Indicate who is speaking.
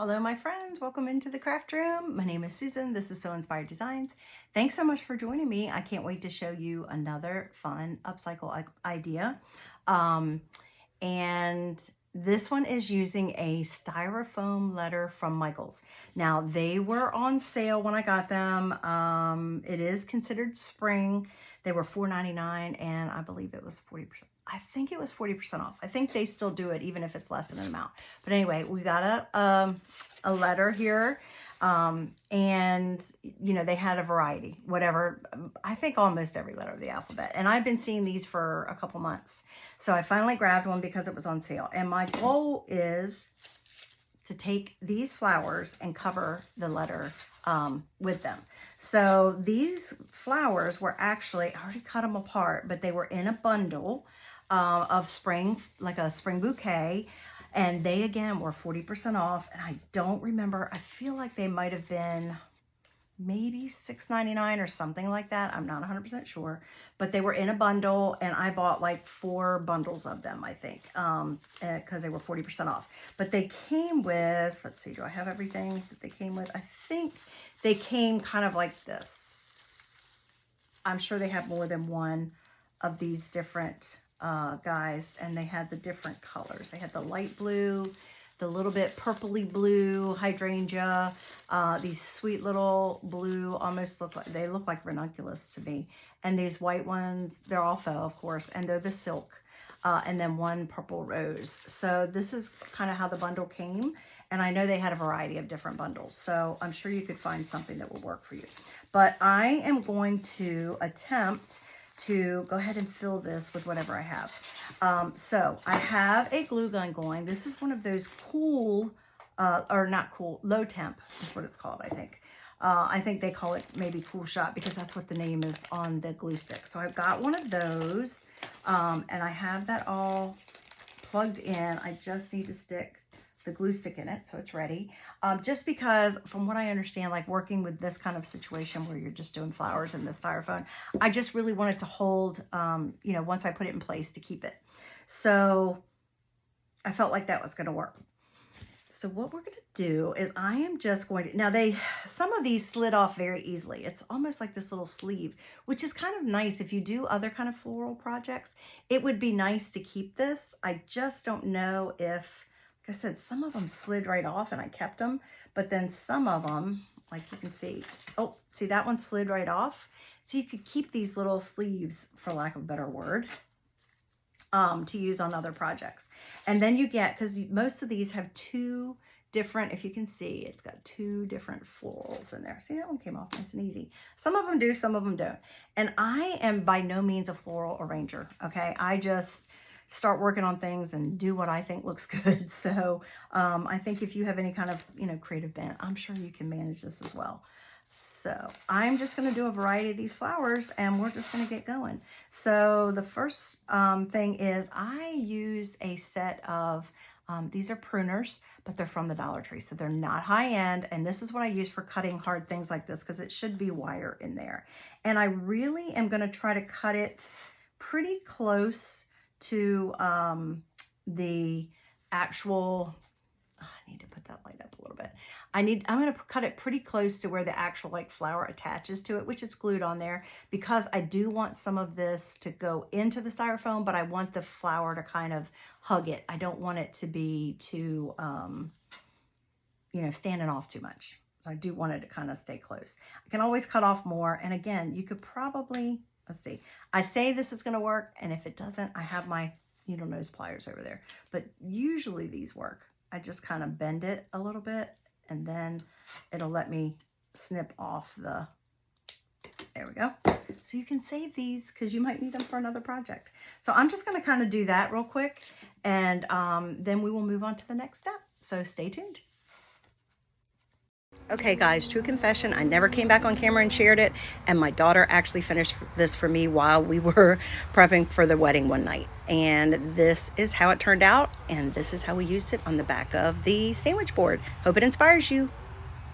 Speaker 1: Hello my friends, welcome into the craft room. My name is Susan, this is So Inspired Designs. Thanks so much for joining me. I can't wait to show you another fun upcycle idea. And this one is using a styrofoam letter from Michaels. Now they were on sale when I got them. It is considered spring. They were $4.99 and I believe it was 40%. I think it was 40% off. I think they still do it even if it's less than an amount. But anyway, we got a letter here. And you know, they had a variety, whatever, I think almost every letter of the alphabet. And I've been seeing these for a couple months. So I finally grabbed one because it was on sale. And my goal is to take these flowers and cover the letter with them. So these flowers were actually, I already cut them apart, but they were in a bundle of spring, like a spring bouquet. And they, again, were 40% off. And I don't remember, I feel like they might have been maybe $6.99 or something like that. I'm not 100% sure. But they were in a bundle, and I bought like 4 bundles of them, I think, because they were 40% off. But they came with, let's see, do I have everything that they came with? I think they came kind of like this. I'm sure they have more than one of these different guys, and they had the different colors. They had the light blue, the little bit purpley blue hydrangea, these sweet little blue, almost look like ranunculus to me, and these white ones, they're all faux, of course, and they're the silk, and then one purple rose. So this is kind of how the bundle came, and I know they had a variety of different bundles, so I'm sure you could find something that will work for you. But I am going to attempt to go ahead and fill this with whatever I have. So I have a glue gun going. This is one of those cool, or not cool, low temp is what it's called, I think. I think they call it maybe Cool Shot because that's what the name is on the glue stick. So I've got one of those, and I have that all plugged in. I just need to stick the glue stick in it so it's ready. Just because from what I understand, like working with this kind of situation where you're just doing flowers in the styrofoam, I just really wanted to hold, you know, once I put it in place to keep it. So I felt like that was going to work. So what we're going to do is I am just going to, now some of these slid off very easily. It's almost like this little sleeve, which is kind of nice if you do other kind of floral projects. It would be nice to keep this. I just don't know if, like I said, some of them slid right off and I kept them, but then some of them, like you can see, oh, see that one slid right off. So you could keep these little sleeves, for lack of a better word, to use on other projects. And then you get, because most of these have 2 different, if you can see, it's got 2 different florals in there. See, that one came off nice and easy. Some of them do, some of them don't. And I am by no means a floral arranger, okay? I just start working on things and do what I think looks good. So I think if you have any kind of, you know, creative bent, I'm sure you can manage this as well. So I'm just going to do a variety of these flowers and we're just going to get going. So the first thing is I use a set of, these are pruners, but they're from the Dollar Tree. So they're not high end. And this is what I use for cutting hard things like this because it should be wire in there. And I really am going to try to cut it pretty close to the actual, I need to put that light up a little bit. I'm going to cut it pretty close to where the actual like flower attaches to it, which it's glued on there, because I do want some of this to go into the styrofoam, but I want the flower to kind of hug it. I don't want it to be too, you know, standing off too much. So I do want it to kind of stay close. I can always cut off more. And again, you could probably, let's see, I say this is going to work, and if it doesn't, I have my needle nose pliers over there. But usually these work. I just kind of bend it a little bit, and then it'll let me snip off the, there we go. So you can save these because you might need them for another project. So I'm just going to kind of do that real quick, and then we will move on to the next step. So stay tuned. Okay guys, true confession, I never came back on camera and shared it, and my daughter actually finished this for me while we were prepping for the wedding one night. And this is how it turned out, and this is how we used it on the back of the sandwich board. Hope it inspires you.